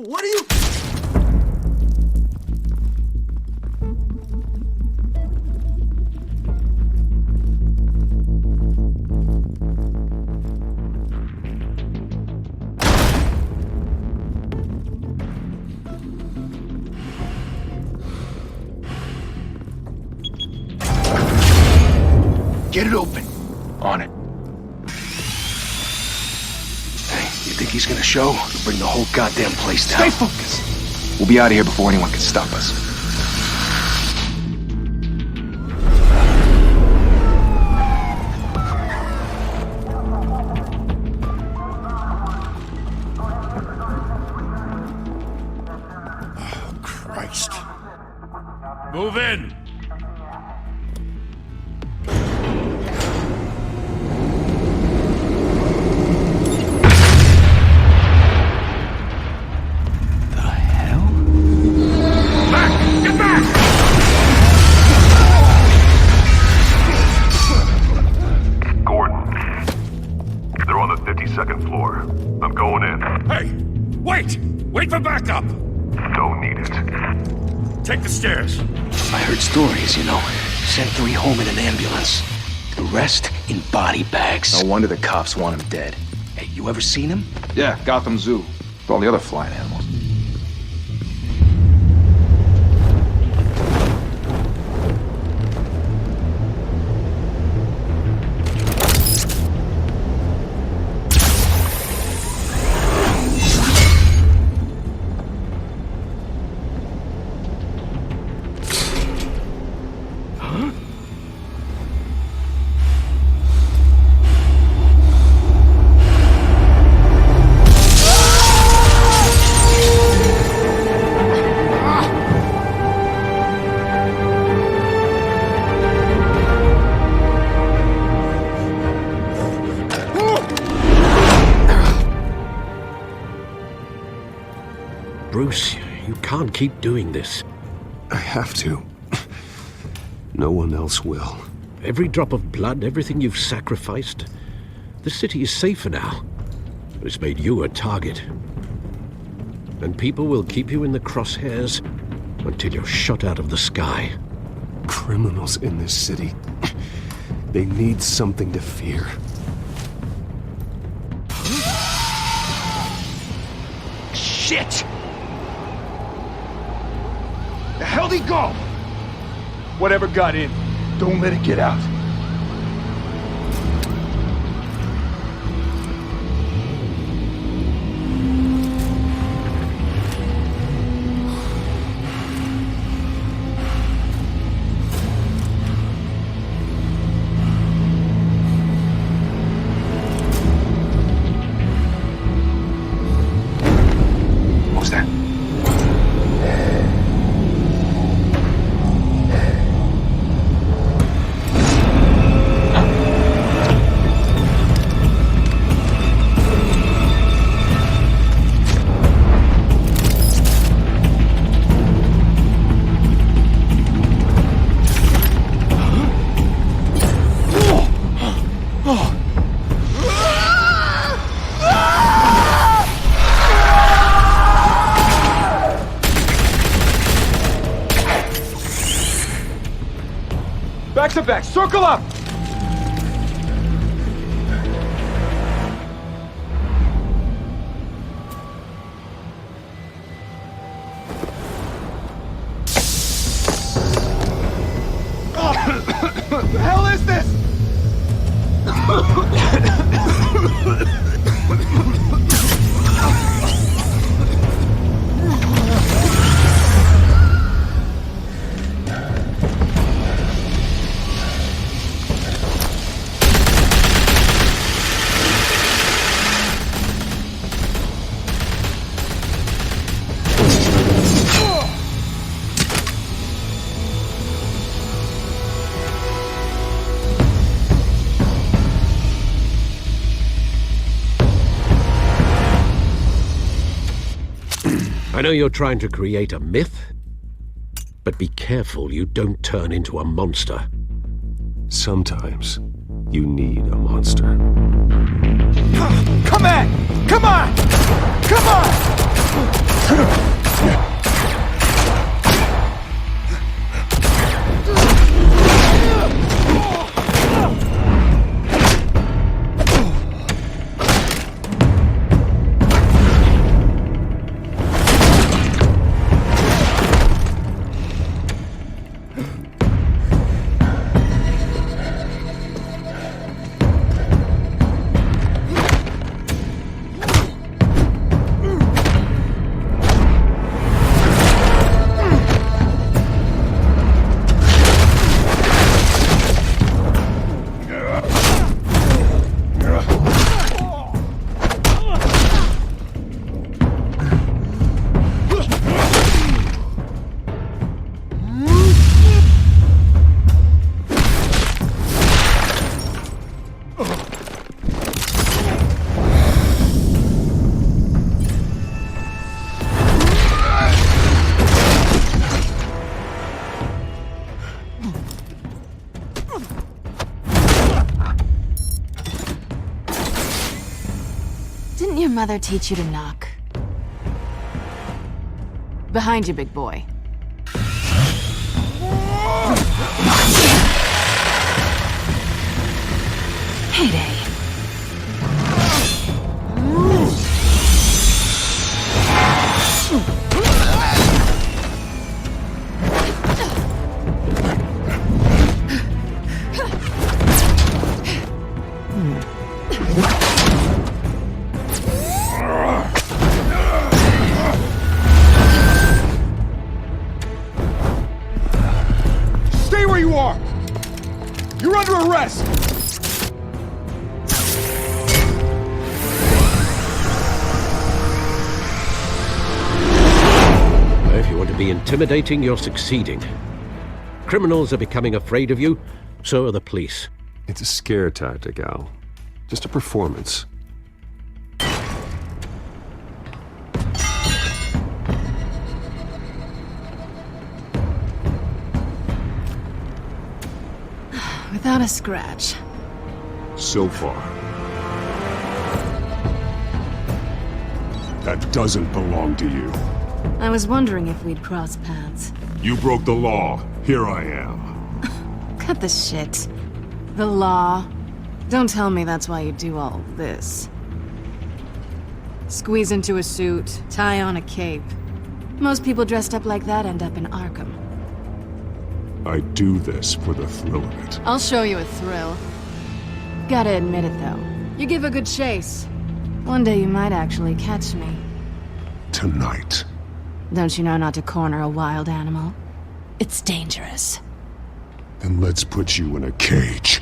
What are you... Get it open. On it. Hey, you think he's gonna show? We'll bring the whole goddamn place down. Stay focused. We'll be out of here before anyone can stop us. Oh, Christ. Move in! Second floor. I'm going in. Hey! Wait! Wait for backup! Don't need it. Take the stairs. I heard stories, you know. Sent 3 home in an ambulance. The rest in body bags. No wonder the cops want him dead. Hey, you ever seen him? Yeah, Gotham Zoo. With all the other flying animals. Bruce, you can't keep doing this. I have to. No one else will. Every drop of blood, everything you've sacrificed. The city is safer now. It's made you a target. And people will keep you in the crosshairs until you're shot out of the sky. Criminals in this city. They need something to fear. Shit! The hell'd he go? Whatever got in, don't let it get out. What was that? Back to back, circle up! What the hell is this? I know you're trying to create a myth, but be careful you don't turn into a monster. Sometimes you need a monster. Come on! Come on! Come on! mother teach you to knock? Behind you, big boy. Heyday. Stay where you are! You're under arrest! If you want to be intimidating, you're succeeding. Criminals are becoming afraid of you, so are the police. It's a scare tactic, Al. Just a performance. Without a scratch. So far. That doesn't belong to you. I was wondering if we'd cross paths. You broke the law. Here I am. Cut the shit. The law. Don't tell me that's why you do all this. Squeeze into a suit, tie on a cape. Most people dressed up like that end up in Arkham. I do this for the thrill of it. I'll show you a thrill. Gotta admit it, though. You give a good chase. One day you might actually catch me. Tonight. Don't you know not to corner a wild animal? It's dangerous. Then let's put you in a cage.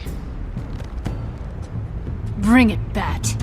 Bring it, Bat.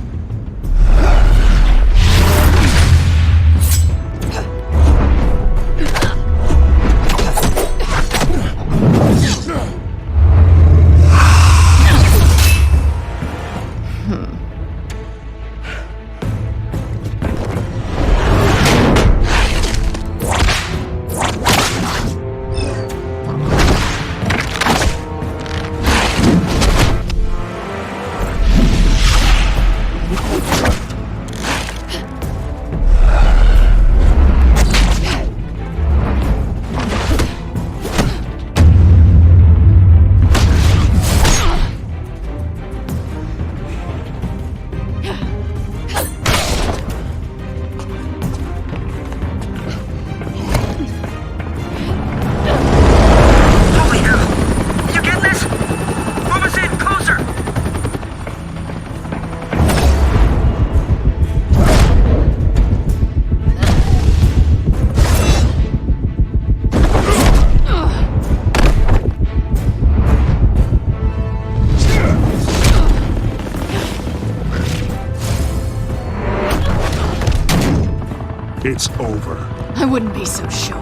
It's over. I wouldn't be so sure.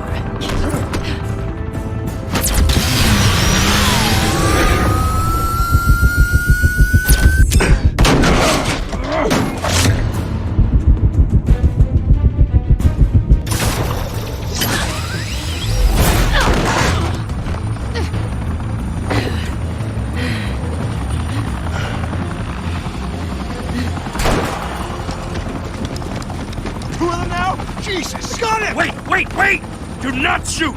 Two of them now? Jesus! Got him! Wait! Do not shoot!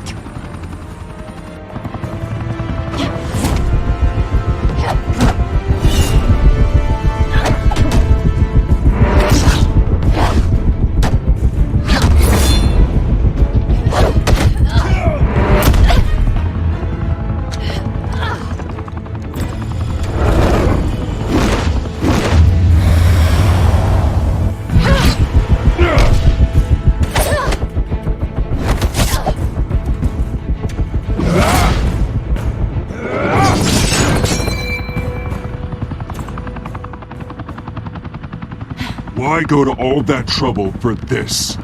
Why go to all that trouble for this?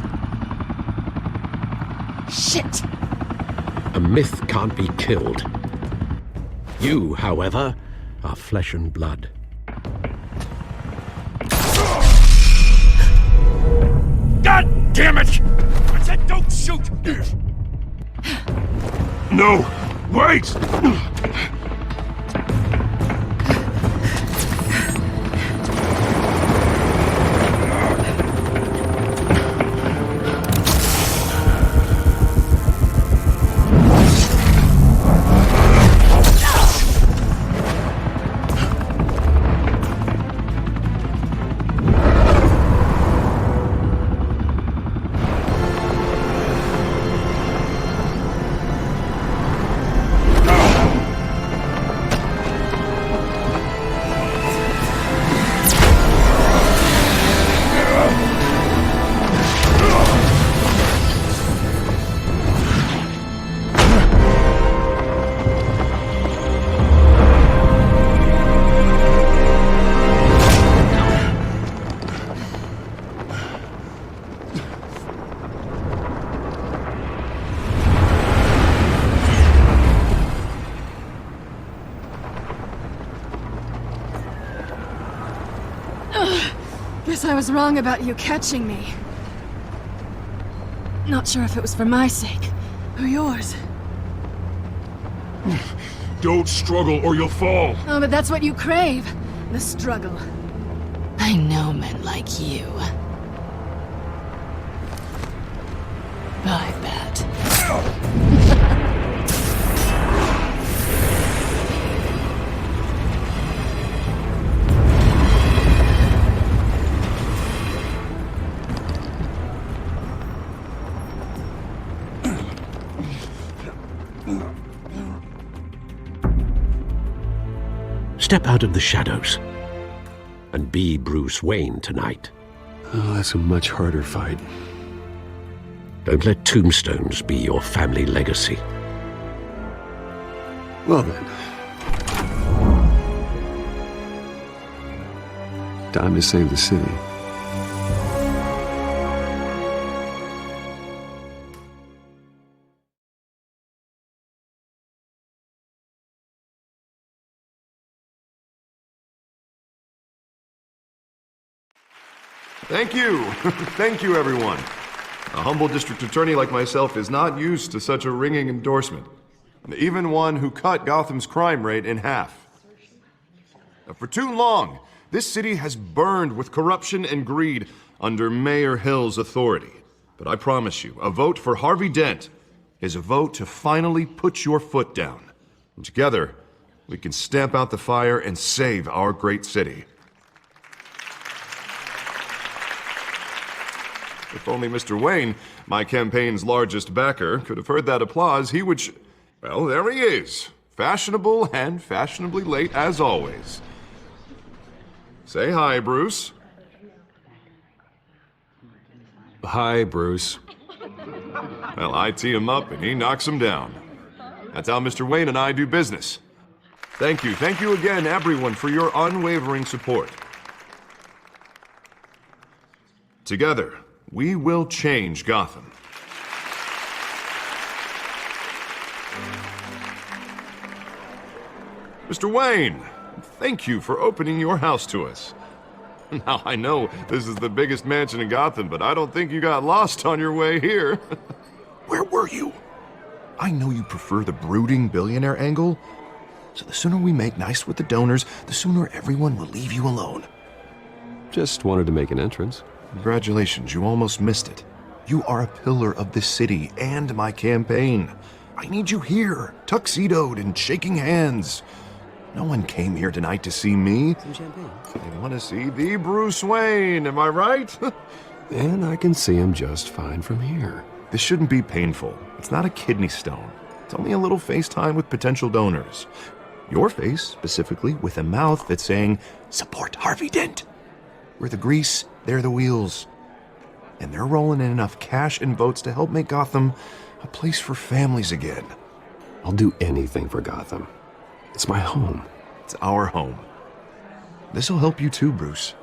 Shit! A myth can't be killed. You, however, are flesh and blood. God damn it! I said don't shoot! No! Wait! I was wrong about you catching me. Not sure if it was for my sake, or yours. Don't struggle or you'll fall. Oh, but that's what you crave. The struggle. I know men like you. I bet. Step out of the shadows and be Bruce Wayne tonight. Oh, that's a much harder fight. Don't let tombstones be your family legacy. Well then. Time to save the city. Thank you. Thank you, everyone. A humble district attorney like myself is not used to such a ringing endorsement. Even one who cut Gotham's crime rate in half. For too long, this city has burned with corruption and greed under Mayor Hill's authority. But I promise you, a vote for Harvey Dent is a vote to finally put your foot down. And together, we can stamp out the fire and save our great city. If only Mr. Wayne, my campaign's largest backer, could have heard that applause, he would well, there he is. Fashionable and fashionably late as always. Say hi, Bruce. Hi, Bruce. Well, I tee him up and he knocks him down. That's how Mr. Wayne and I do business. Thank you. Thank you again, everyone, for your unwavering support. Together, we will change Gotham. Mr. Wayne, thank you for opening your house to us. Now, I know this is the biggest mansion in Gotham, but I don't think you got lost on your way here. Where were you? I know you prefer the brooding billionaire angle, so the sooner we make nice with the donors, the sooner everyone will leave you alone. Just wanted to make an entrance. Congratulations, you almost missed it. You are a pillar of this city and my campaign. I need you here, tuxedoed and shaking hands. No one came here tonight to see me. Some champagne. They want to see the Bruce Wayne, am I right? And I can see him just fine from here. This shouldn't be painful. It's not a kidney stone. It's only a little FaceTime with potential donors. Your face, specifically, with a mouth that's saying, support Harvey Dent. We're the grease, they're the wheels. And they're rolling in enough cash and votes to help make Gotham a place for families again. I'll do anything for Gotham. It's my home. It's our home. This'll help you too, Bruce.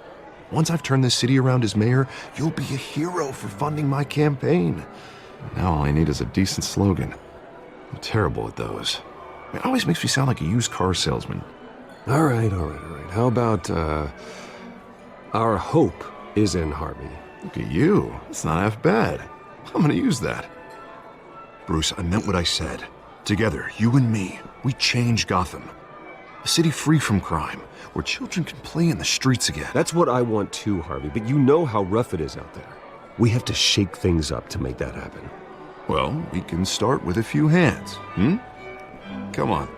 Once I've turned this city around as mayor, you'll be a hero for funding my campaign. Now all I need is a decent slogan. I'm terrible at those. It always makes me sound like a used car salesman. All right. How about, our hope is in Harvey? Look at you. It's not half bad. I'm gonna use that. Bruce, I meant what I said. Together, you and me, we change Gotham. A city free from crime, where children can play in the streets again. That's what I want too, Harvey, but you know how rough it is out there. We have to shake things up to make that happen. Well, we can start with a few hands, Come on.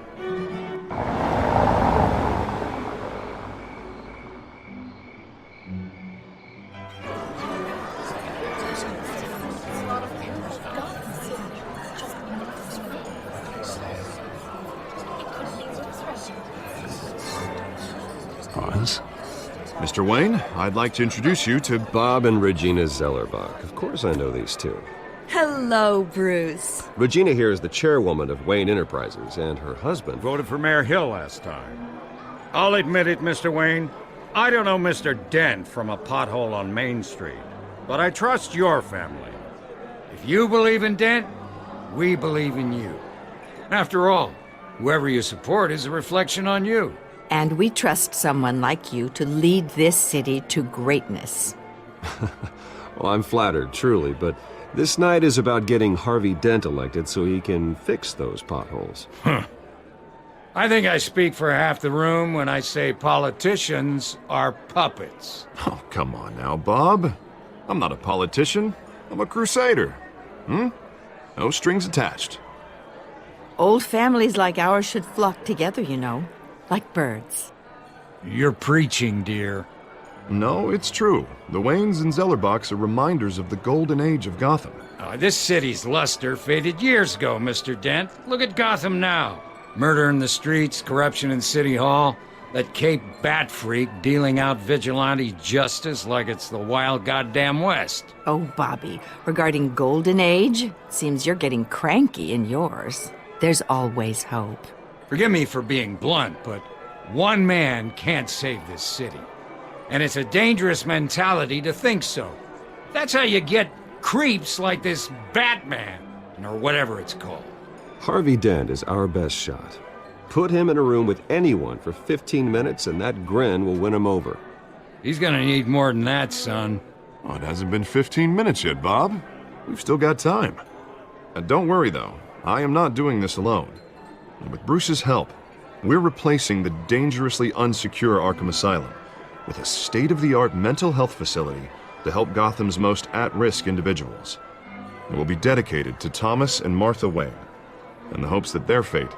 Pause. Mr. Wayne, I'd like to introduce you to Bob and Regina Zellerbach. Of course I know these two. Hello, Bruce. Regina here is the chairwoman of Wayne Enterprises, and her husband... Voted for Mayor Hill last time. I'll admit it, Mr. Wayne. I don't know Mr. Dent from a pothole on Main Street, but I trust your family. If you believe in Dent, we believe in you. After all, whoever you support is a reflection on you. And we trust someone like you to lead this city to greatness. Well, I'm flattered, truly, but this night is about getting Harvey Dent elected so he can fix those potholes. I think I speak for half the room when I say politicians are puppets. Oh, come on now, Bob. I'm not a politician. I'm a crusader. No strings attached. Old families like ours should flock together, you know, like birds. You're preaching, dear. No, it's true. The Waynes and Zellerbachs are reminders of the golden age of Gotham. This city's luster faded years ago, Mr. Dent. Look at Gotham now. Murder in the streets, corruption in City Hall, that Cape Bat freak dealing out vigilante justice like it's the wild goddamn West. Oh, Bobby, regarding Golden Age, seems you're getting cranky in yours. There's always hope. Forgive me for being blunt, but one man can't save this city. And it's a dangerous mentality to think so. That's how you get creeps like this Batman, or whatever it's called. Harvey Dent is our best shot. Put him in a room with anyone for 15 minutes and that grin will win him over. He's gonna need more than that, son. Oh, it hasn't been 15 minutes yet, Bob. We've still got time. And don't worry, though. I am not doing this alone. And with Bruce's help, we're replacing the dangerously unsecure Arkham Asylum with a state-of-the-art mental health facility to help Gotham's most at-risk individuals. It will be dedicated to Thomas and Martha Wayne, in the hopes that their fate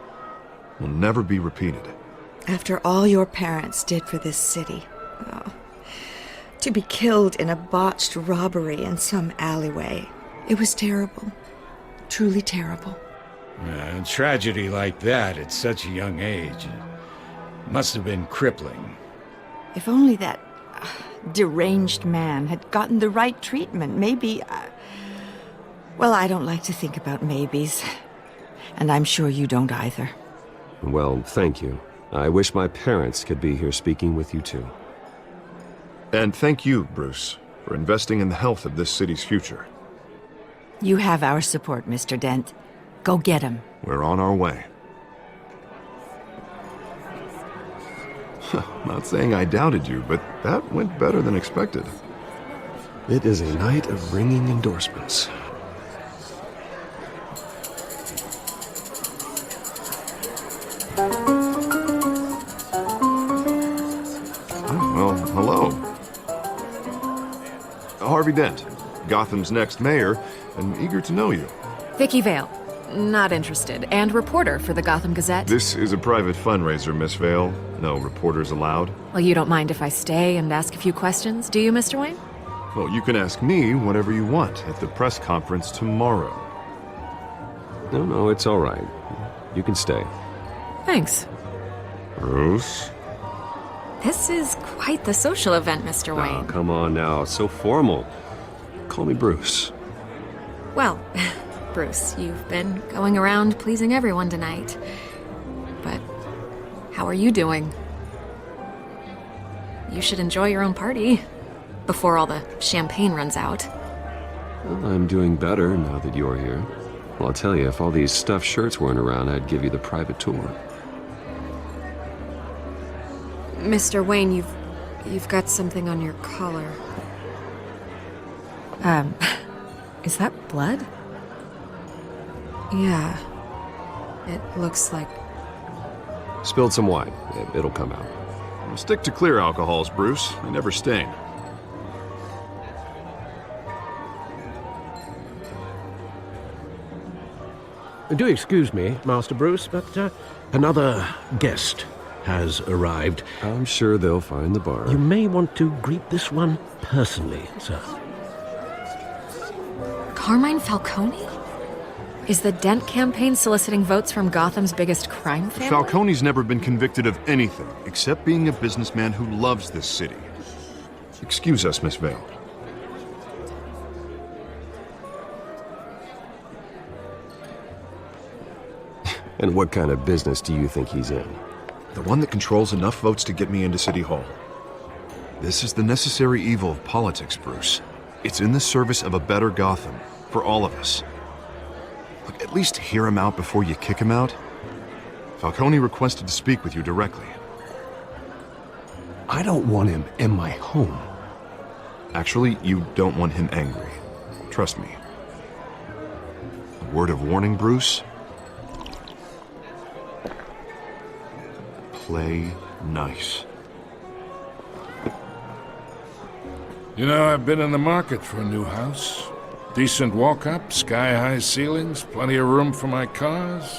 will never be repeated. After all your parents did for this city, oh, to be killed in a botched robbery in some alleyway, it was terrible. Truly terrible. A tragedy like that at such a young age must have been crippling. If only that deranged man had gotten the right treatment, maybe... well, I don't like to think about maybes. And I'm sure you don't either. Well, thank you. I wish my parents could be here speaking with you too. And thank you, Bruce, for investing in the health of this city's future. You have our support, Mr. Dent. Go get him. We're on our way. Not saying I doubted you, but that went better than expected. It is a night of ringing endorsements. Well, hello. Harvey Dent, Gotham's next mayor, and eager to know you. Vicky Vale. Not interested. And reporter for the Gotham Gazette. This is a private fundraiser, Miss Vale. No reporters allowed. Well, you don't mind if I stay and ask a few questions, do you, Mr. Wayne? Well, you can ask me whatever you want at the press conference tomorrow. No, it's all right. You can stay. Thanks. Bruce? This is quite the social event, Mr. Oh, Wayne. come on now. It's so formal. Call me Bruce. Well, Bruce, you've been going around pleasing everyone tonight. But how are you doing? You should enjoy your own party before all the champagne runs out. Well, I'm doing better now that you're here. Well, I'll tell you, if all these stuffed shirts weren't around, I'd give you the private tour. Mr. Wayne, you've got something on your collar. Is that blood? Yeah. It looks like... Spilled some wine. It'll come out. Stick to clear alcohols, Bruce. They never stain. Do excuse me, Master Bruce, but another guest has arrived. I'm sure they'll find the bar. You may want to greet this one personally, sir. Carmine Falcone? Is the Dent campaign soliciting votes from Gotham's biggest crime family? Falcone's never been convicted of anything except being a businessman who loves this city. Excuse us, Miss Vale. And what kind of business do you think he's in? The one that controls enough votes to get me into City Hall. This is the necessary evil of politics, Bruce. It's in the service of a better Gotham, for all of us. Look, at least hear him out before you kick him out. Falcone requested to speak with you directly. I don't want him in my home. Actually, you don't want him angry. Trust me. A word of warning, Bruce? Play nice. You know, I've been in the market for a new house. Decent walk-up, sky-high ceilings, plenty of room for my cars.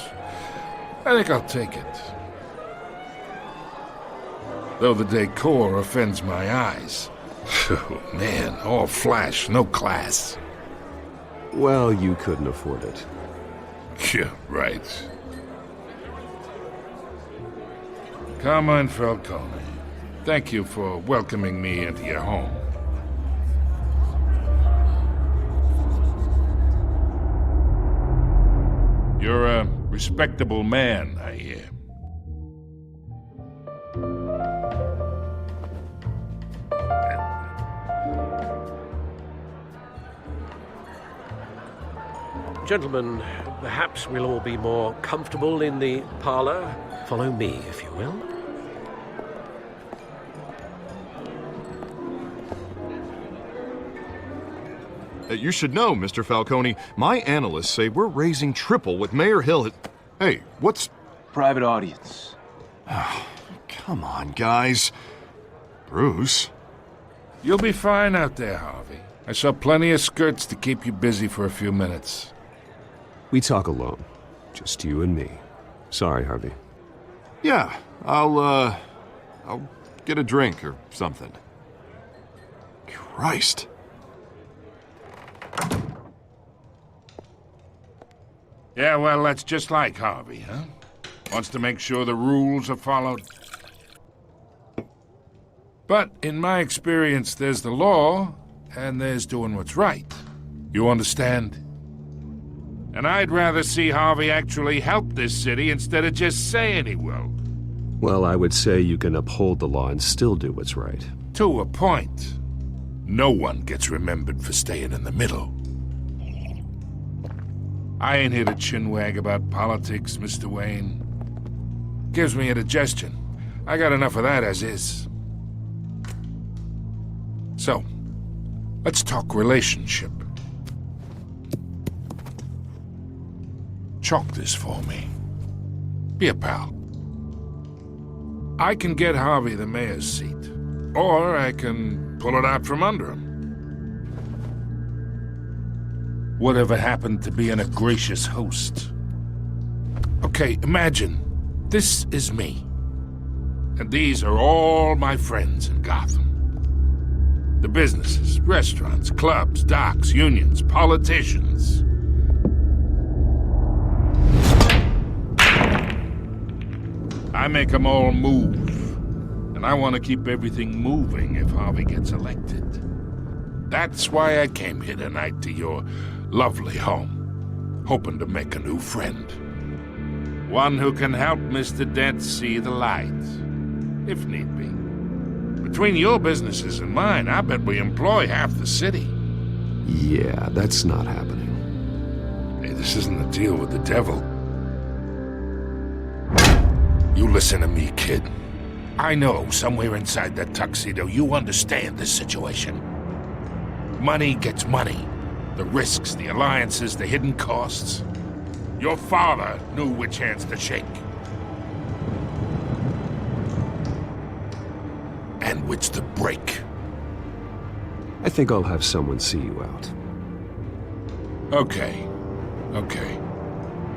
I think I'll take it. Though the decor offends my eyes. Oh, man, all flash, no class. Well, you couldn't afford it. Yeah, right. Carmine Falcone, thank you for welcoming me into your home. You're a respectable man, I hear. Gentlemen, perhaps we'll all be more comfortable in the parlor. Follow me, if you will. You should know, Mr. Falcone, my analysts say we're raising triple with Mayor Hill. Hey, what's... Private audience. Come on, guys. Bruce? You'll be fine out there, Harvey. I saw plenty of skirts to keep you busy for a few minutes. We talk alone. Just you and me. Sorry, Harvey. Yeah, I'll get a drink or something. Christ. Yeah, well, that's just like Harvey, huh? Wants to make sure the rules are followed. But in my experience, there's the law, and there's doing what's right. You understand? And I'd rather see Harvey actually help this city instead of just saying he will. Well, I would say you can uphold the law and still do what's right. To a point. No one gets remembered for staying in the middle. I ain't here to chinwag about politics, Mr. Wayne. Gives me indigestion. I got enough of that as is. So, let's talk relationship. Chalk this for me. Be a pal. I can get Harvey the mayor's seat, or I can pull it out from under him. Whatever happened to being a gracious host? Okay, imagine, this is me. And these are all my friends in Gotham. The businesses, restaurants, clubs, docks, unions, politicians. I make them all move. And I want to keep everything moving if Harvey gets elected. That's why I came here tonight to your lovely home, hoping to make a new friend. One who can help Mr. Dent see the light, if need be. Between your businesses and mine, I bet we employ half the city. Yeah, that's not happening. Hey, this isn't a deal with the devil. You listen to me, kid. I know somewhere inside that tuxedo you understand this situation. Money gets money. The risks, the alliances, the hidden costs. Your father knew which hands to shake. And which to break. I think I'll have someone see you out. Okay.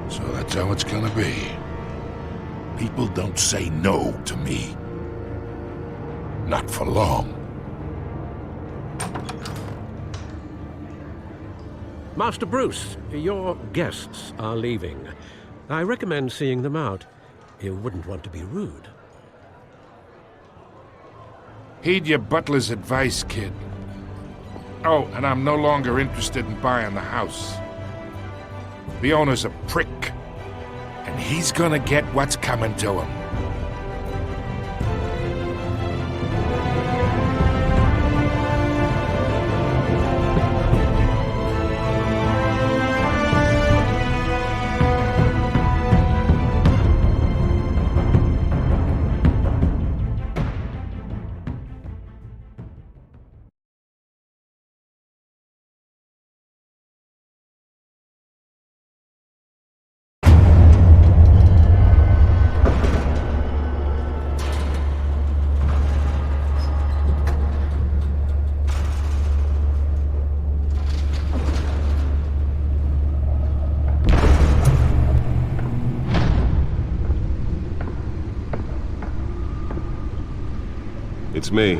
So that's how it's gonna be. People don't say no to me. Not for long. Master Bruce, your guests are leaving. I recommend seeing them out. You wouldn't want to be rude. Heed your butler's advice, kid. Oh, and I'm no longer interested in buying the house. The owner's a prick, and he's gonna get what's coming to him. It's me.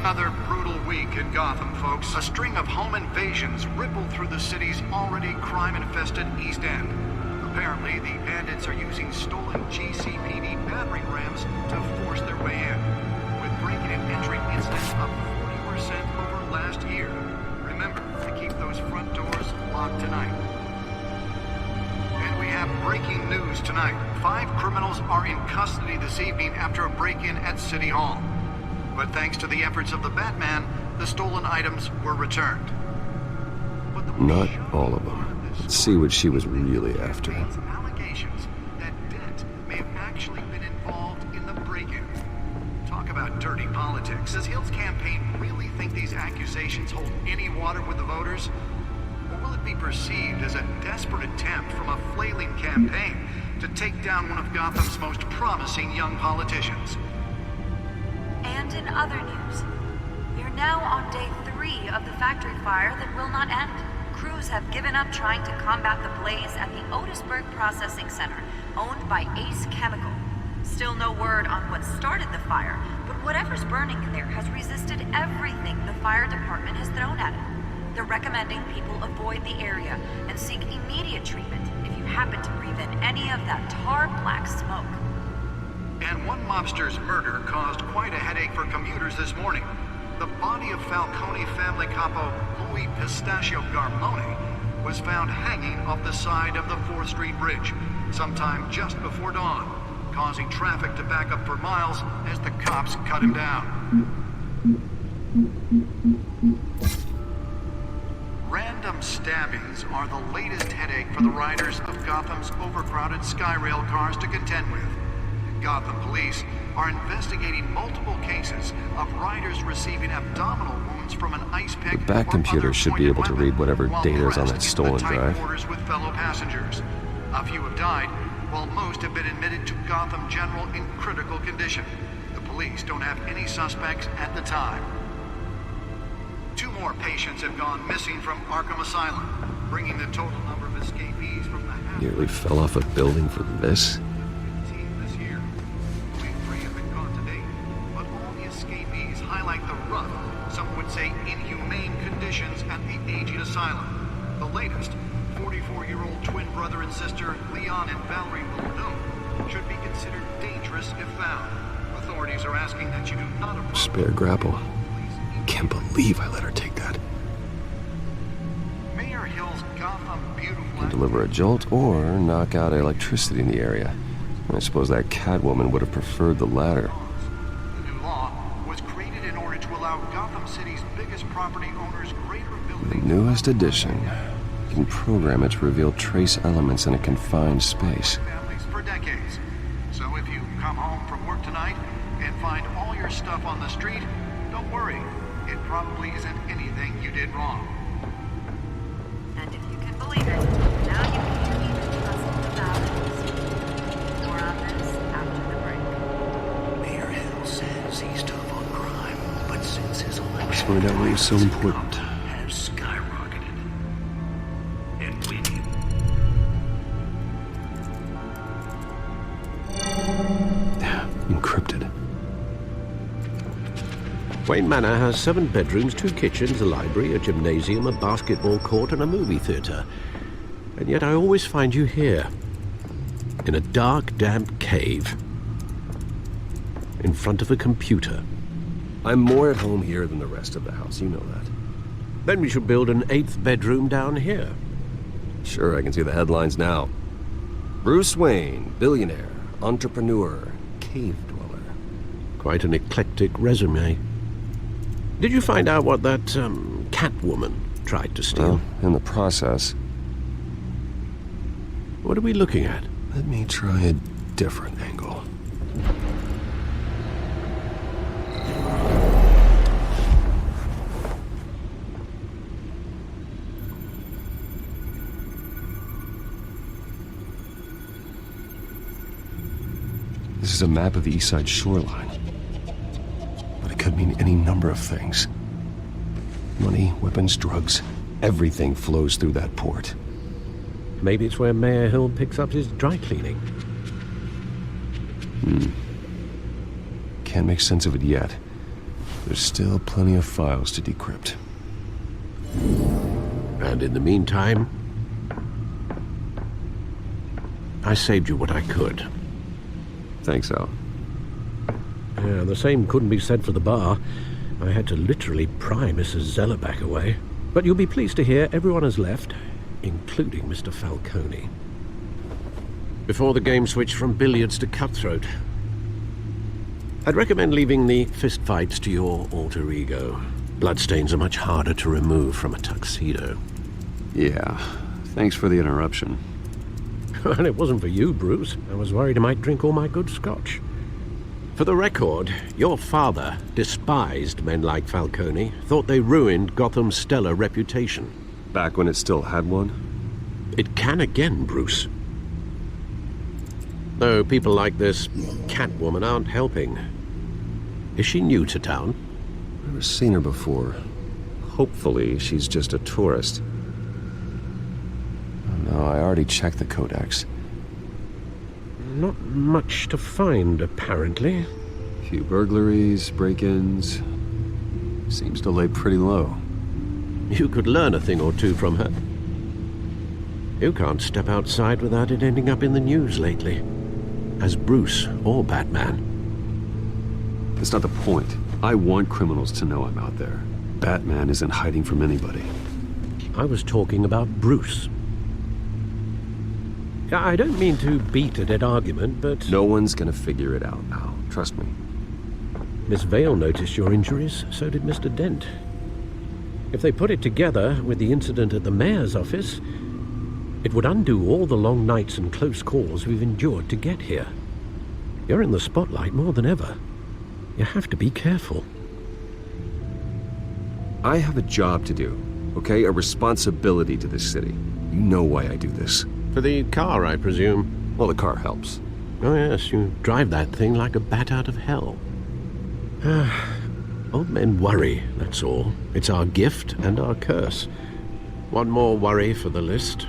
Another brutal week in Gotham, folks. A string of home invasions rippled through the city's already crime-infested East End. Apparently, the bandits are using stolen GCPD battering rams to force their way in, with breaking and entering incidents up 40% over last year. Remember to keep those front doors locked tonight. And we have breaking news tonight. 5 criminals are in custody this evening after a break-in at City Hall. But thanks to the efforts of the Batman, the stolen items were returned. Not all of them. Let's see what she was really after. Allegations that Dent may have actually been involved in the break-in. Talk about dirty politics. Does Hill's campaign really think these accusations hold any water with the voters? Or will it be perceived as a desperate attempt from a flailing campaign to take down one of Gotham's most promising young politicians? And in other news, we're now on day 3 of the factory fire that will not end. Crews have given up trying to combat the blaze at the Otisburg Processing Center, owned by Ace Chemical. Still no word on what started the fire, but whatever's burning in there has resisted everything the fire department has thrown at it. They're recommending people avoid the area and seek immediate treatment if you happen to breathe in any of that tar black smoke. And one mobster's murder caused quite a headache for commuters this morning. The body of Falcone family capo Louis Pistachio Garmone was found hanging off the side of the 4th Street Bridge sometime just before dawn, causing traffic to back up for miles as the cops cut him down. Random stabbings are the latest headache for the riders of Gotham's overcrowded Skyrail cars to contend with. Gotham police are investigating multiple cases of riders receiving abdominal wounds from an ice pick. The back computer should be able to read whatever data is on that stolen drive. With fellow passengers. A few have died, while most have been admitted to Gotham General in critical condition. The police don't have any suspects at the time. 2 more patients have gone missing from Arkham Asylum, bringing the total number of escapees from the Nearly fell off a building for this. highlight the rough, some would say inhumane conditions at the aging asylum. The latest, 44-year-old twin brother and sister Leon and Valerie Muldoon should be considered dangerous if found. Authorities are asking that you do not approach... Spare grapple. Can't believe I let her take that. Mayor Hill's Gotham Beautiful... Can deliver a jolt or knock out electricity in the area. I suppose that Catwoman would have preferred the latter. The new law was created in order to allow Gotham City's biggest property owners greater ability... The newest addition. You can program it to reveal trace elements in a confined space. ...for decades. So if you come home from work tonight and find all your stuff on the street, don't worry. It probably isn't anything you did wrong. And if you can believe it, now you can even trust the values. More on this after the break. Mayor Hill says he's tough on crime, but since his election... Let's find out what was so important. ...have skyrocketed. And with you... Encrypted. Wayne Manor has 7 bedrooms, 2 kitchens, a library, a gymnasium, a basketball court, and a movie theatre. And yet I always find you here, in a dark, damp cave, in front of a computer. I'm more at home here than the rest of the house, you know that. Then we should build an 8th bedroom down here. Sure, I can see the headlines now. Bruce Wayne, billionaire, entrepreneur, cave dweller. Quite an eclectic resume. Did you find out what that, Catwoman tried to steal? Well, in the process. What are we looking at? Let me try a different angle. This is a map of the east side shoreline. But it could mean any number of things. Money, weapons, drugs, everything flows through that port. Maybe it's where Mayor Hill picks up his dry cleaning. Can't make sense of it yet. There's still plenty of files to decrypt. And in the meantime, I saved you what I could. Thanks, Al. Yeah, the same couldn't be said for the bar. I had to literally pry Mrs. Zeller back away. But you'll be pleased to hear everyone has left, including Mr. Falcone. Before the game switched from billiards to cutthroat. I'd recommend leaving the fistfights to your alter ego. Bloodstains are much harder to remove from a tuxedo. Yeah, thanks for the interruption. Well, it wasn't for you, Bruce. I was worried I might drink all my good scotch. For the record, your father despised men like Falcone, thought they ruined Gotham's stellar reputation. Back when it still had one? It can again, Bruce. Though people like this Catwoman aren't helping. Is she new to town? Never seen her before. Hopefully, she's just a tourist. Oh, no, I already checked the codex. Not much to find, apparently. Few burglaries, break-ins. Seems to lay pretty low. You could learn a thing or two from her. You can't step outside without it ending up in the news lately. As Bruce or Batman. That's not the point. I want criminals to know I'm out there. Batman isn't hiding from anybody. I was talking about Bruce. I don't mean to beat a dead argument, but... No one's gonna figure it out now. Trust me. Miss Vale noticed your injuries, so did Mr. Dent. If they put it together with the incident at the mayor's office, it would undo all the long nights and close calls we've endured to get here. You're in the spotlight more than ever. You have to be careful. I have a job to do, okay? A responsibility to this city. You know why I do this. For the car, I presume? Well, the car helps. Oh yes, you drive that thing like a bat out of hell. Old men worry, that's all. It's our gift and our curse. One more worry for the list.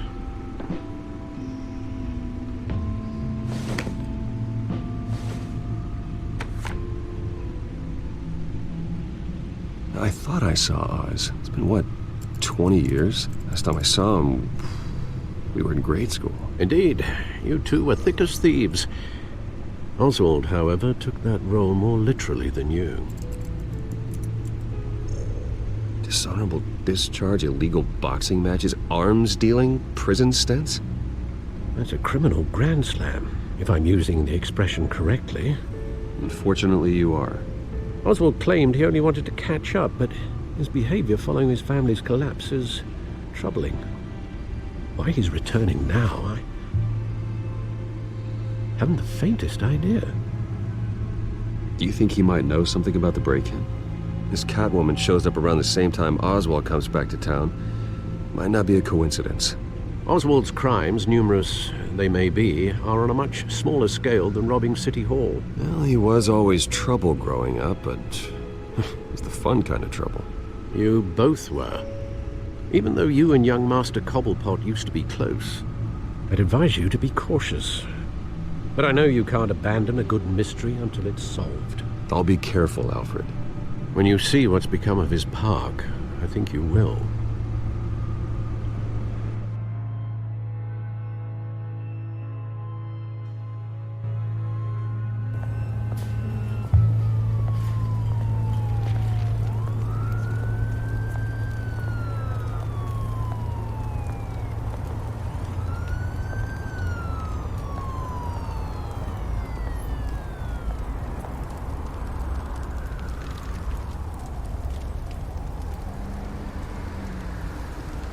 I thought I saw Oz. It's been, what, 20 years? Last time I saw him, we were in grade school. Indeed. You two were thick as thieves. Oswald, however, took that role more literally than you. Dishonorable discharge, illegal boxing matches, arms dealing, prison stints? That's a criminal grand slam, if I'm using the expression correctly. Unfortunately, you are. Oswald claimed he only wanted to catch up, but his behavior following his family's collapse is troubling. Why he's returning now, I haven't the faintest idea. Do you think he might know something about the break-in? This Catwoman shows up around the same time Oswald comes back to town. Might not be a coincidence. Oswald's crimes, numerous they may be, are on a much smaller scale than robbing City Hall. Well, he was always trouble growing up, but it's the fun kind of trouble. You both were. Even though you and young Master Cobblepot used to be close, I'd advise you to be cautious. But I know you can't abandon a good mystery until it's solved. I'll be careful, Alfred. When you see what's become of his park, I think you will.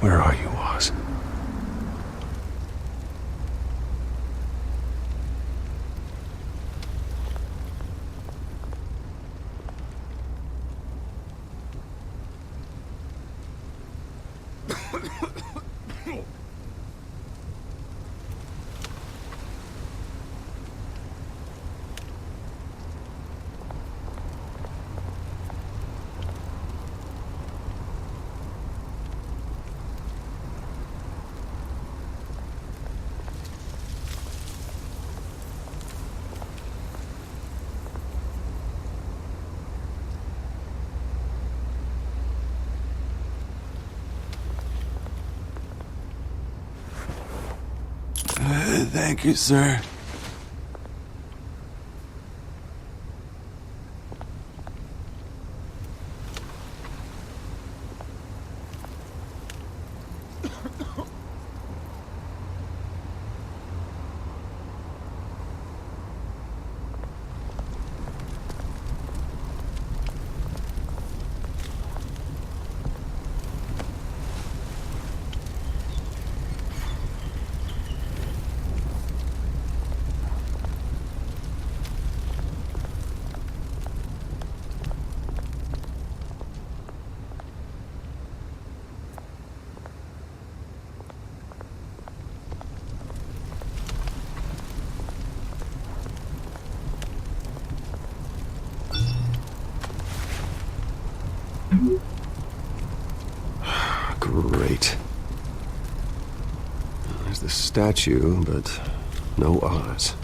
Where are you, Oz? Thank you, sir. Great. There's the statue, but no Oz.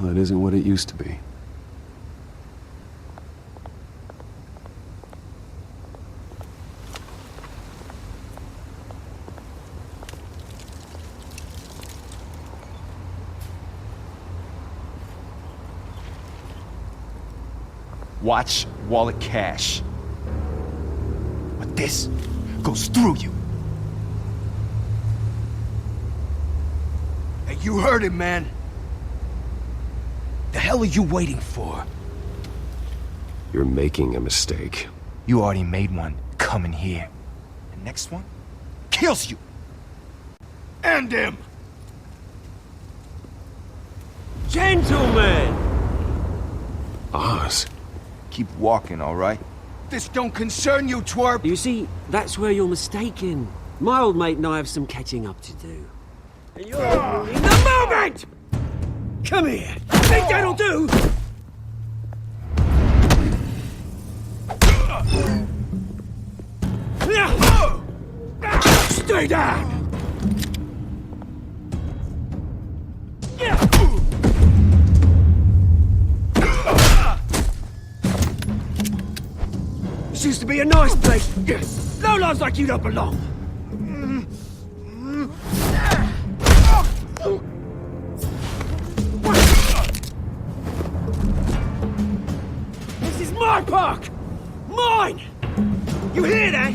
Well, it isn't what it used to be. Watch wallet cash. But this goes through you. Hey, you heard him, man. The hell are you waiting for? You're making a mistake. You already made one coming here. The next one kills you. And him. Gentlemen! Oz. Keep walking, all right? This don't concern you, twerp! You see, that's where you're mistaken. My old mate and I have some catching up to do. And you're in the moment! Come here! Think that'll do? Stay down! This used to be a nice place. Lowlifes like you don't belong. This is my park! Mine! You hear that?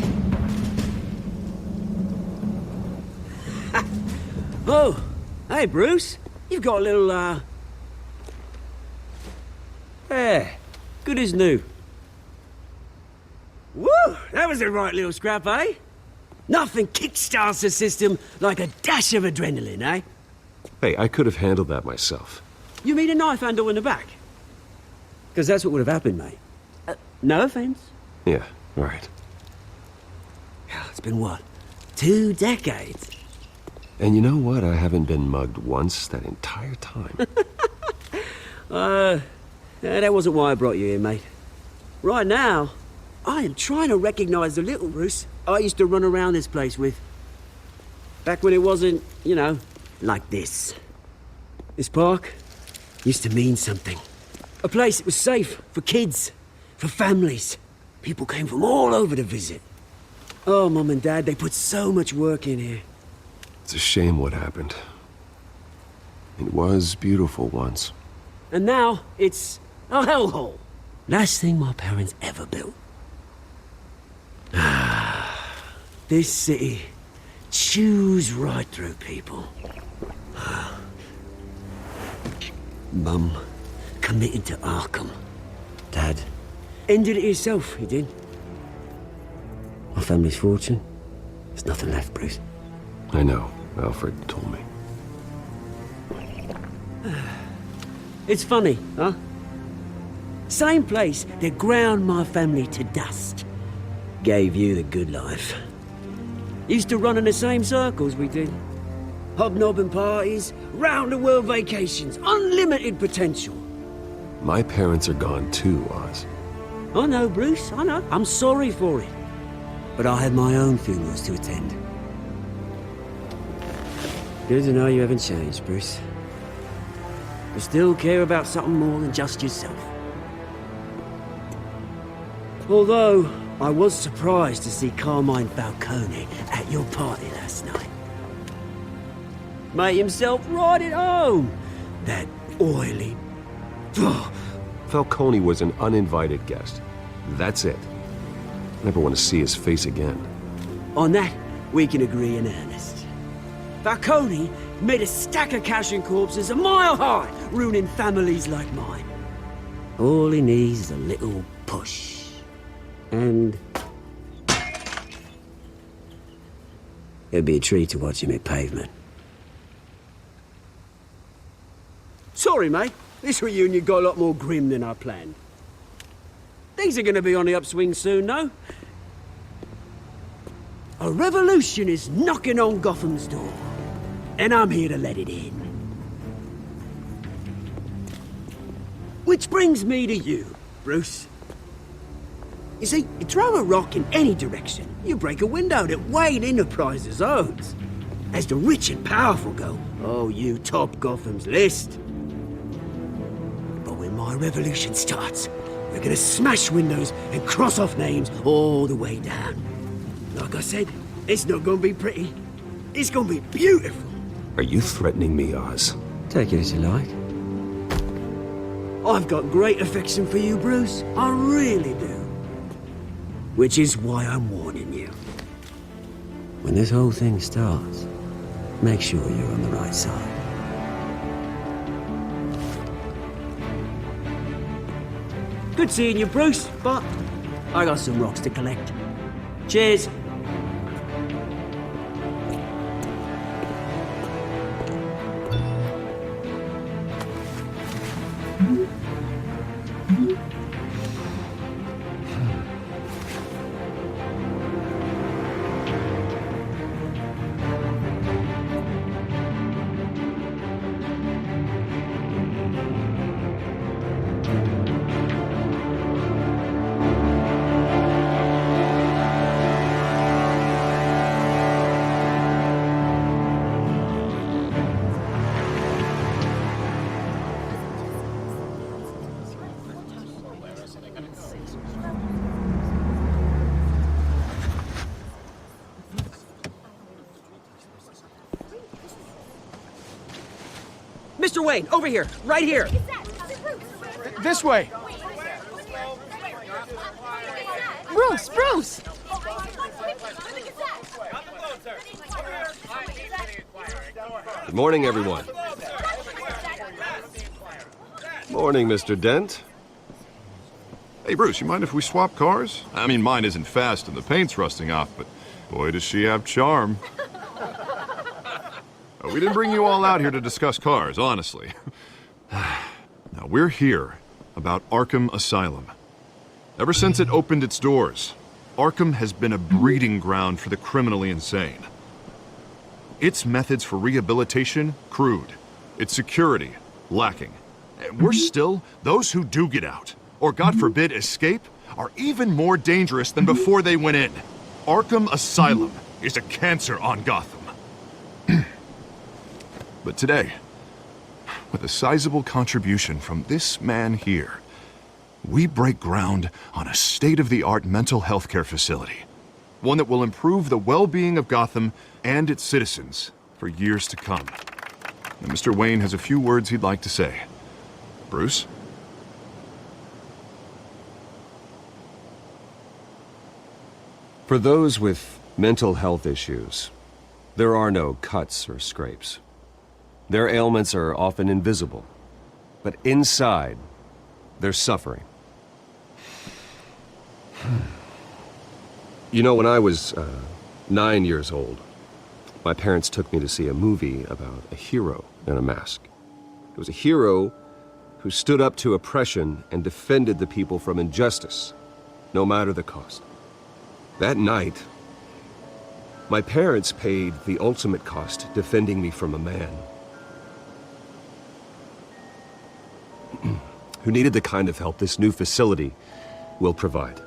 Oh, hey Bruce. You've got a little, Yeah, good as new. Woo! That was a right little scrap, eh? Nothing kickstarts the system like a dash of adrenaline, eh? Hey, I could have handled that myself. You mean a knife handle in the back? Because that's what would have happened, mate. No offense. Yeah, right. It's been what? 2 decades? And you know what? I haven't been mugged once that entire time. That wasn't why I brought you here, mate. Right now, I am trying to recognize the little Bruce I used to run around this place with. Back when it wasn't, you know, like this. This park used to mean something. A place that was safe for kids, for families. People came from all over to visit. Oh, Mum and Dad, they put so much work in here. It's a shame what happened. It was beautiful once. And now, it's a hellhole. Last thing my parents ever built. This city chews right through people. Mum committed to Arkham. Dad ended it himself, he did. My family's fortune. There's nothing left, Bruce. I know. Alfred told me. It's funny, huh? Same place that ground my family to dust. Gave you the good life. Used to run in the same circles we did. Hobnobbing parties, round-the-world vacations, unlimited potential. My parents are gone too, Oz. I know, Bruce, I know. I'm sorry for it. But I have my own funerals to attend. Good to know you haven't changed, Bruce. You still care about something more than just yourself. Although, I was surprised to see Carmine Falcone at your party last night. Made himself right at home. That oily... Falcone was an uninvited guest. That's it. Never want to see his face again. On that, we can agree in earnest. Falcone made a stack of cash and corpses a mile high, ruining families like mine. All he needs is a little push. And... it'd be a treat to watch him hit pavement. Sorry, mate. This reunion got a lot more grim than I planned. Things are gonna be on the upswing soon, though. A revolution is knocking on Gotham's door. And I'm here to let it in. Which brings me to you, Bruce. You see, you throw a rock in any direction, you break a window that Wayne Enterprises owns. As the rich and powerful go, oh, you top Gotham's list. But when my revolution starts, we're gonna smash windows and cross off names all the way down. Like I said, it's not gonna be pretty. It's gonna be beautiful. Are you threatening me, Oz? Take it as you like. I've got great affection for you, Bruce. I really do. Which is why I'm warning you. When this whole thing starts, make sure you're on the right side. Good seeing you, Bruce, but I got some rocks to collect. Cheers. Mr. Wayne, over here, right here. This way. Bruce! Good morning, everyone. Morning, Mr. Dent. Hey, Bruce, you mind if we swap cars? I mean, mine isn't fast and the paint's rusting off, but boy, does she have charm. We didn't bring you all out here to discuss cars, honestly. Now, we're here about Arkham Asylum. Ever since it opened its doors, Arkham has been a breeding ground for the criminally insane. Its methods for rehabilitation, crude. Its security, lacking. And worse still, those who do get out, or God forbid escape, are even more dangerous than before they went in. Arkham Asylum is a cancer on Gotham. But today, with a sizable contribution from this man here, we break ground on a state-of-the-art mental health care facility. One that will improve the well-being of Gotham and its citizens for years to come. And Mr. Wayne has a few words he'd like to say. Bruce? For those with mental health issues, there are no cuts or scrapes. Their ailments are often invisible, but inside, they're suffering. You know, when I was 9 years old, my parents took me to see a movie about a hero in a mask. It was a hero who stood up to oppression and defended the people from injustice, no matter the cost. That night, my parents paid the ultimate cost defending me from a man who needed the kind of help this new facility will provide.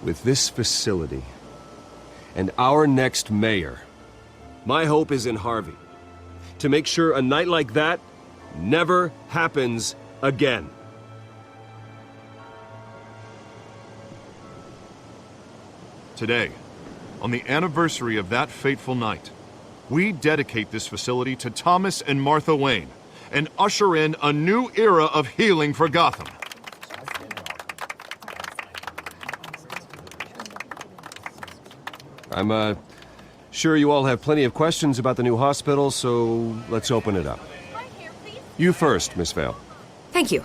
With this facility and our next mayor, my hope is in Harvey, to make sure a night like that never happens again. Today, on the anniversary of that fateful night, we dedicate this facility to Thomas and Martha Wayne and usher in a new era of healing for Gotham. I'm sure you all have plenty of questions about the new hospital, so let's open it up. You first, Miss Vale. Thank you.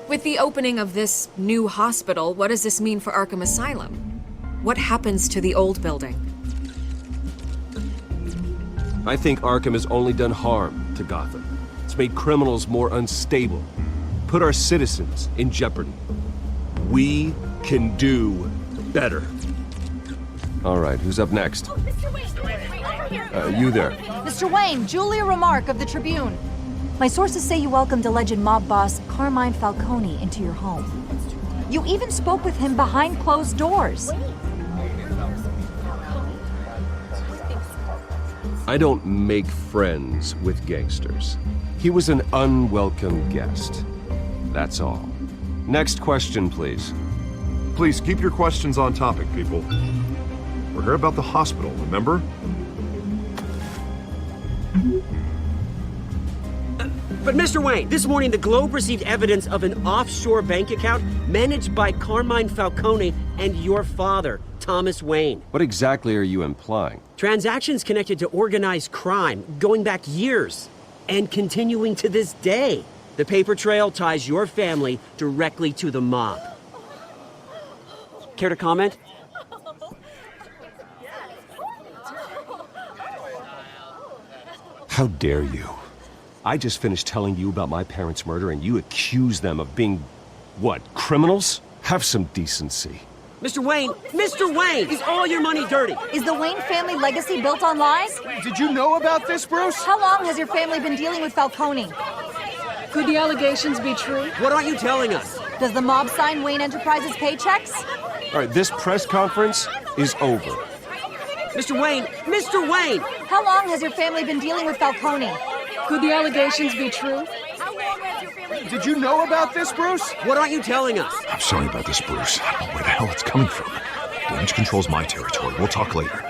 With the opening of this new hospital, what does this mean for Arkham Asylum? What happens to the old building? I think Arkham has only done harm to Gotham. It's made criminals more unstable, put our citizens in jeopardy. We can do better. All right, who's up next? You there. Mr. Wayne, Julia Remark of the Tribune. My sources say you welcomed alleged mob boss Carmine Falcone into your home. You even spoke with him behind closed doors. I don't make friends with gangsters. He was an unwelcome guest. That's all. Next question, please. Please keep your questions on topic, people. We're here about the hospital, remember? But Mr. Wayne, this morning the Globe received evidence of an offshore bank account managed by Carmine Falcone and your father, Thomas Wayne. What exactly are you implying? Transactions connected to organized crime going back years and continuing to this day. The paper trail ties your family directly to the mob. Care to comment? How dare you? I just finished telling you about my parents' murder and you accuse them of being, what, criminals? Have some decency. Mr. Wayne, is all your money dirty? Is the Wayne family legacy built on lies? Did you know about this, Bruce? How long has your family been dealing with Falcone? Could the allegations be true? What aren't you telling us? Does the mob sign Wayne Enterprises paychecks? All right, this press conference is over. Mr. Wayne! How long has your family been dealing with Falcone? Could the allegations be true? Did you know about this, Bruce? What aren't you telling us? I'm sorry about this, Bruce. I don't know where the hell it's coming from. Damage control's my territory. We'll talk later.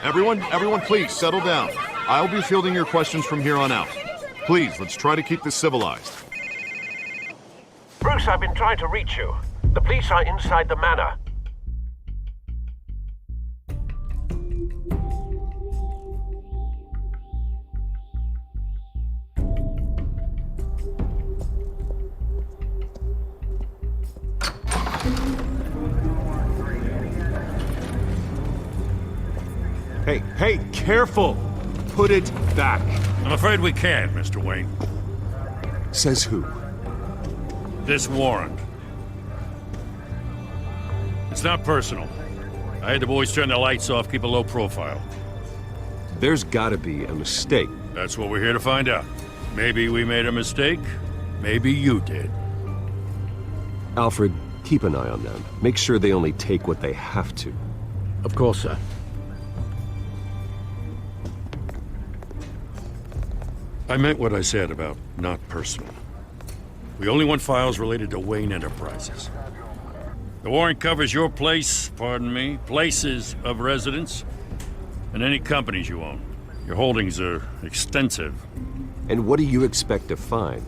Everyone, please settle down. I'll be fielding your questions from here on out. Please, let's try to keep this civilized. Bruce, I've been trying to reach you. The police are inside the manor. Hey, careful! Put it back. I'm afraid we can't, Mr. Wayne. Says who? This warrant. It's not personal. I had the boys turn the lights off, keep a low profile. There's gotta be a mistake. That's what we're here to find out. Maybe we made a mistake. Maybe you did. Alfred, keep an eye on them. Make sure they only take what they have to. Of course, sir. I meant what I said about not personal. We only want files related to Wayne Enterprises. The warrant covers your place, places of residence, and any companies you own. Your holdings are extensive. And what do you expect to find?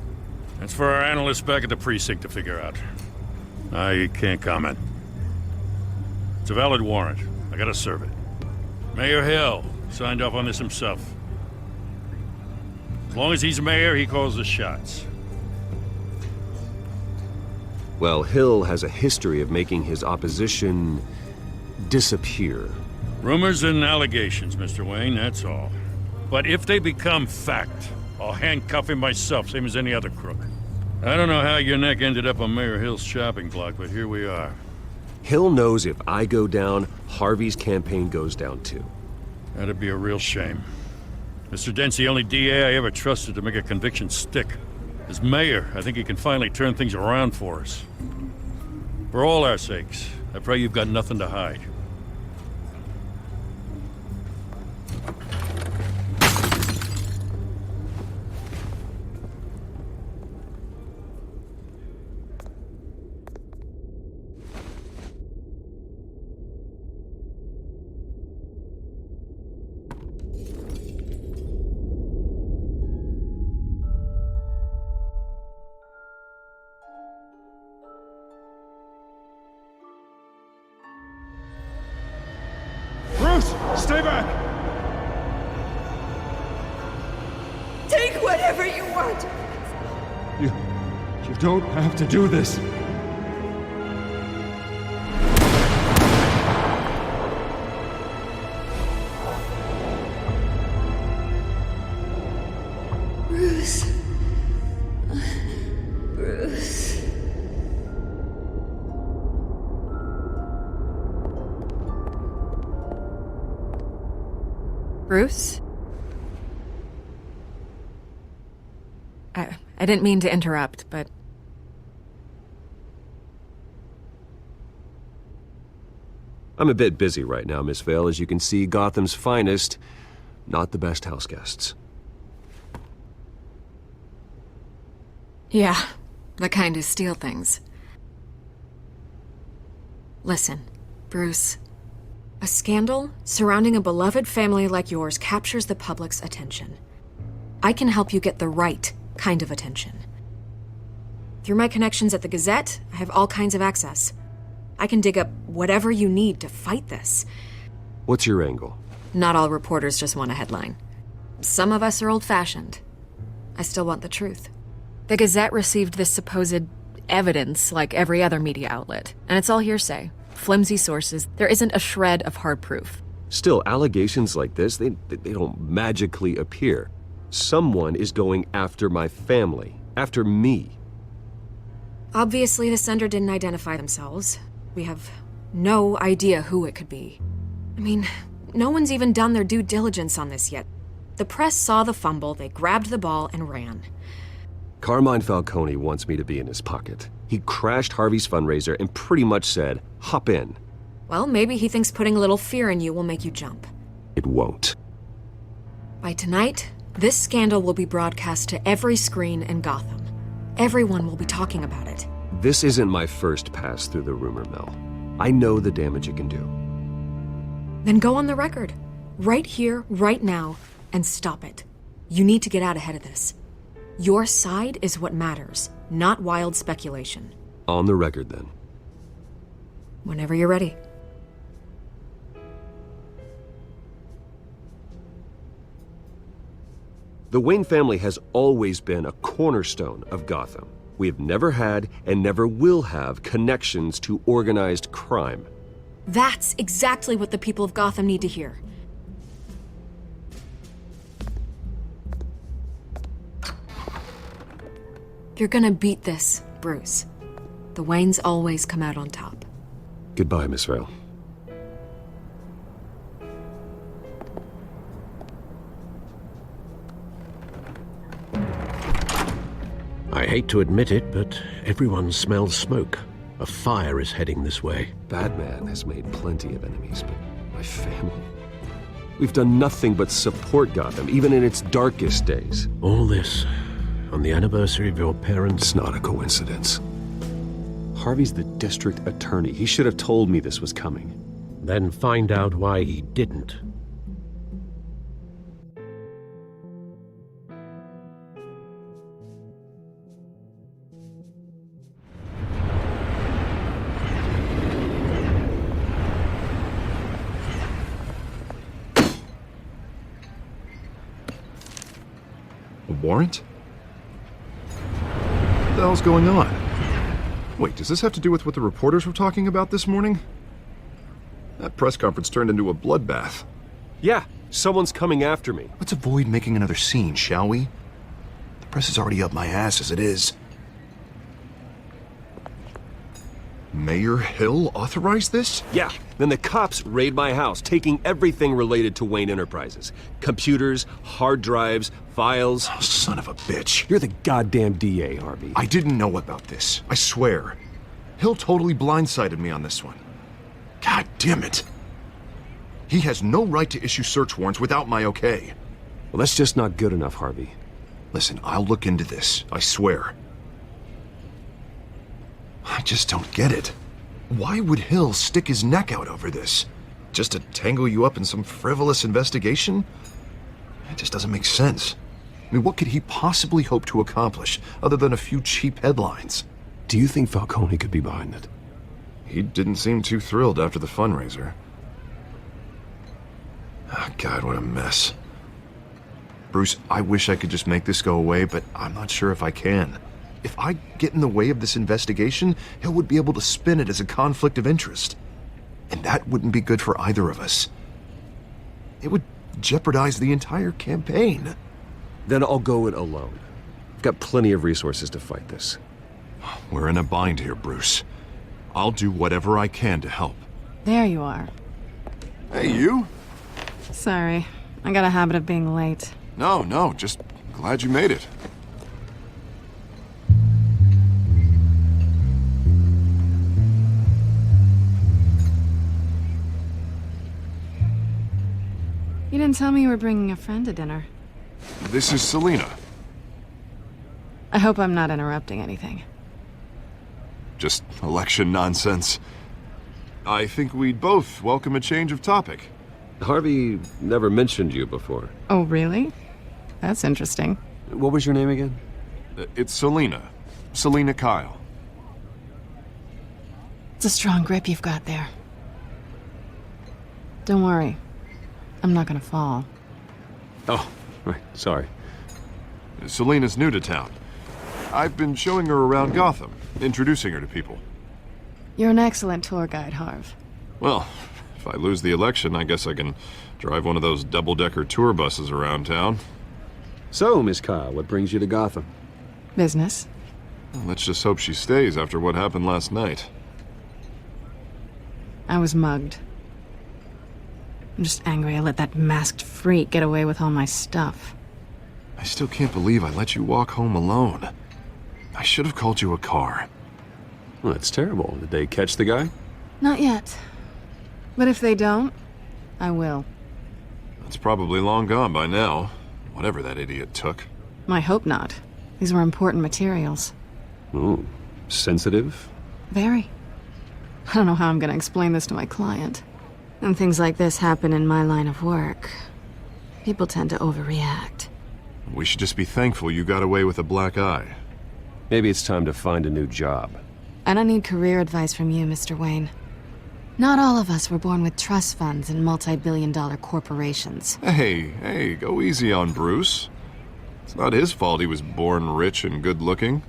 That's for our analysts back at the precinct to figure out. I can't comment. It's a valid warrant. I gotta serve it. Mayor Hill signed off on this himself. As long as he's mayor, he calls the shots. Well, Hill has a history of making his opposition disappear. Rumors and allegations, Mr. Wayne, that's all. But if they become fact, I'll handcuff him myself, same as any other crook. I don't know how your neck ended up on Mayor Hill's shopping block, but here we are. Hill knows if I go down, Harvey's campaign goes down too. That'd be a real shame. Mr. Dent's the only DA I ever trusted to make a conviction stick. As mayor, I think he can finally turn things around for us. For all our sakes, I pray you've got nothing to hide. Bruce, stay back! Take whatever you want. You don't have to do this. Bruce. Bruce. Bruce? I didn't mean to interrupt, but... I'm a bit busy right now, Miss Vale. As you can see, Gotham's finest, not the best house guests. Yeah, the kind who steal things. Listen, Bruce. A scandal surrounding a beloved family like yours captures the public's attention. I can help you get the right kind of attention. Through my connections at the Gazette, I have all kinds of access. I can dig up whatever you need to fight this. What's your angle? Not all reporters just want a headline. Some of us are old-fashioned. I still want the truth. The Gazette received this supposed evidence like every other media outlet, and it's all hearsay. Flimsy sources. There isn't a shred of hard proof. Still, allegations like this, they don't magically appear. Someone is going after my family, after me. Obviously, the sender didn't identify themselves. We have no idea who it could be. I mean, no one's even done their due diligence on this yet. The press saw the fumble, they grabbed the ball and ran. Carmine Falcone wants me to be in his pocket. He crashed Harvey's fundraiser and pretty much said, hop in. Well, maybe he thinks putting a little fear in you will make you jump. It won't. By tonight, this scandal will be broadcast to every screen in Gotham. Everyone will be talking about it. This isn't my first pass through the rumor mill. I know the damage it can do. Then go on the record. Right here, right now, and stop it. You need to get out ahead of this. Your side is what matters, not wild speculation. On the record, then. Whenever you're ready. The Wayne family has always been a cornerstone of Gotham. We have never had and never will have connections to organized crime. That's exactly what the people of Gotham need to hear. You're gonna beat this, Bruce. The Waynes always come out on top. Goodbye, Miss Vale. I hate to admit it, but everyone smells smoke. A fire is heading this way. Batman has made plenty of enemies, but my family... We've done nothing but support Gotham, even in its darkest days. All this on the anniversary of your parents'... It's not a coincidence. Harvey's the district attorney. He should have told me this was coming. Then find out why he didn't. A warrant? What the hell's going on? Wait, does this have to do with what the reporters were talking about this morning? That press conference turned into a bloodbath. Yeah, someone's coming after me. Let's avoid making another scene, shall we? The press is already up my ass as it is. Mayor Hill authorized this? Yeah, then the cops raid my house, taking everything related to Wayne Enterprises. Computers, hard drives, files. Oh, son of a bitch. You're the goddamn DA, Harvey. I didn't know about this. I swear. Hill totally blindsided me on this one. God damn it. He has no right to issue search warrants without my okay. Well, that's just not good enough, Harvey. Listen, I'll look into this. I swear. I just don't get it. Why would Hill stick his neck out over this? Just to tangle you up in some frivolous investigation? It just doesn't make sense. I mean, what could he possibly hope to accomplish other than a few cheap headlines? Do you think Falcone could be behind it? He didn't seem too thrilled after the fundraiser. Oh, God, what a mess. Bruce, I wish I could just make this go away, but I'm not sure if I can. If I get in the way of this investigation, Hill would be able to spin it as a conflict of interest. And that wouldn't be good for either of us. It would jeopardize the entire campaign. Then I'll go it alone. I've got plenty of resources to fight this. We're in a bind here, Bruce. I'll do whatever I can to help. There you are. Hey, you? Sorry, I got a habit of being late. No, just glad you made it. You didn't tell me you were bringing a friend to dinner. This is Selina. I hope I'm not interrupting anything. Just election nonsense. I think we'd both welcome a change of topic. Harvey never mentioned you before. Oh, really? That's interesting. What was your name again? It's Selina. Selina Kyle. It's a strong grip you've got there. Don't worry. I'm not gonna fall. Oh, right. Sorry. Selina's new to town. I've been showing her around Gotham, introducing her to people. You're an excellent tour guide, Harv. Well, if I lose the election, I guess I can drive one of those double-decker tour buses around town. So, Miss Kyle, what brings you to Gotham? Business. Well, let's just hope she stays after what happened last night. I was mugged. I'm just angry I let that masked freak get away with all my stuff. I still can't believe I let you walk home alone. I should have called you a car. Well, that's terrible. Did they catch the guy? Not yet. But if they don't, I will. It's probably long gone by now, whatever that idiot took. I hope not. These were important materials. Ooh, sensitive? Very. I don't know how I'm gonna explain this to my client. And things like this happen in my line of work. People tend to overreact. We should just be thankful you got away with a black eye. Maybe it's time to find a new job. I don't need career advice from you, Mr. Wayne. Not all of us were born with trust funds and multi-billion-dollar corporations. Hey, go easy on Bruce. It's not his fault he was born rich and good-looking.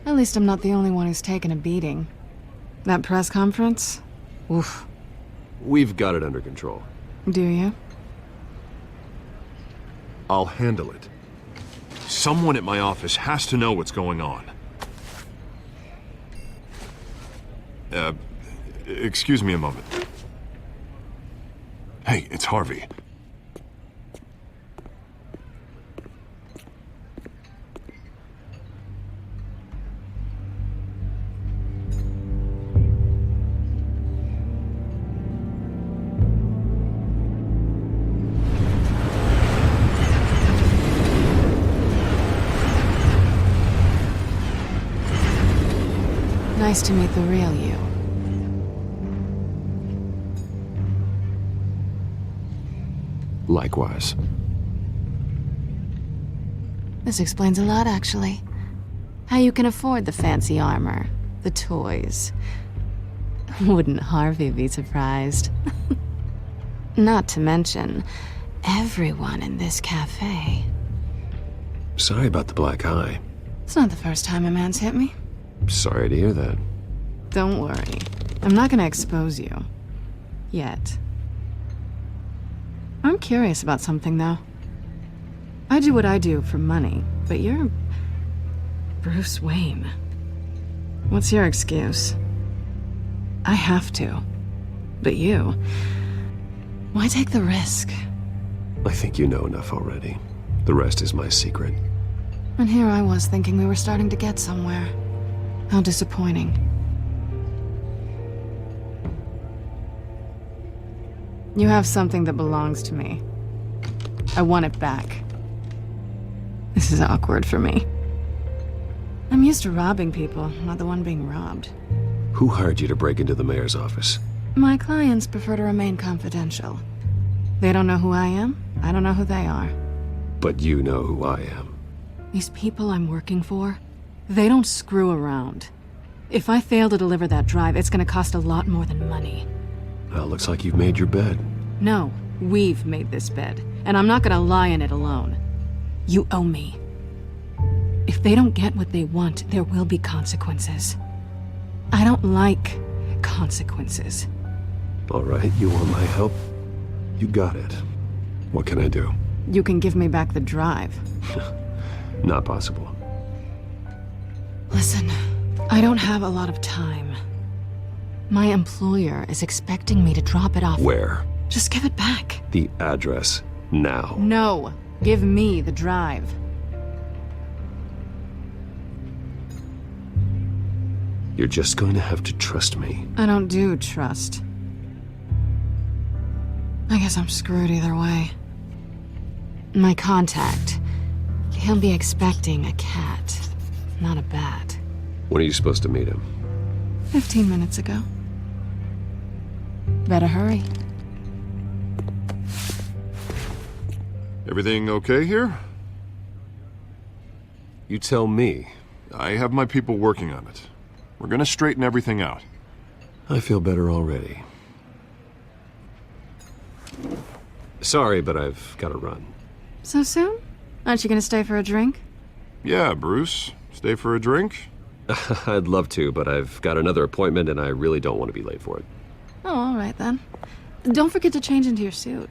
At least I'm not the only one who's taken a beating. That press conference? Oof. We've got it under control. Do you? I'll handle it. Someone at my office has to know what's going on. Excuse me a moment. Hey, it's Harvey. Nice to meet the real you. Likewise. This explains a lot, actually. How you can afford the fancy armor, the toys. Wouldn't Harvey be surprised? Not to mention, everyone in this cafe. Sorry about the black eye. It's not the first time a man's hit me. Sorry to hear that. Don't worry. I'm not gonna expose you. Yet. I'm curious about something, though. I do what I do for money, but you're... Bruce Wayne. What's your excuse? I have to. But you... Why take the risk? I think you know enough already. The rest is my secret. And here I was thinking we were starting to get somewhere. How disappointing. You have something that belongs to me. I want it back. This is awkward for me. I'm used to robbing people, not the one being robbed. Who hired you to break into the mayor's office? My clients prefer to remain confidential. They don't know who I am, I don't know who they are. But you know who I am. These people I'm working for, they don't screw around. If I fail to deliver that drive, it's gonna cost a lot more than money. Well, looks like you've made your bed. No, we've made this bed, and I'm not gonna lie in it alone. You owe me. If they don't get what they want, there will be consequences. I don't like consequences. All right, you want my help? You got it. What can I do? You can give me back the drive. Not possible. Listen, I don't have a lot of time. My employer is expecting me to drop it off. Where? Just give it back. The address, now. No, give me the drive. You're just going to have to trust me. I don't do trust. I guess I'm screwed either way. My contact, he'll be expecting a cat, not a bat. When are you supposed to meet him? 15 minutes ago. Better hurry. Everything okay here? You tell me. I have my people working on it. We're gonna straighten everything out. I feel better already. Sorry, but I've got to run. So soon? Aren't you gonna stay for a drink? Yeah, Bruce. Stay for a drink? I'd love to, but I've got another appointment and I really don't want to be late for it. Oh, all right then. Don't forget to change into your suit.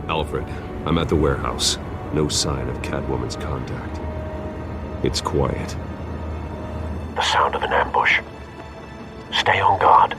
Alfred, I'm at the warehouse. No sign of Catwoman's contact. It's quiet. The sound of an ambush. Stay on guard.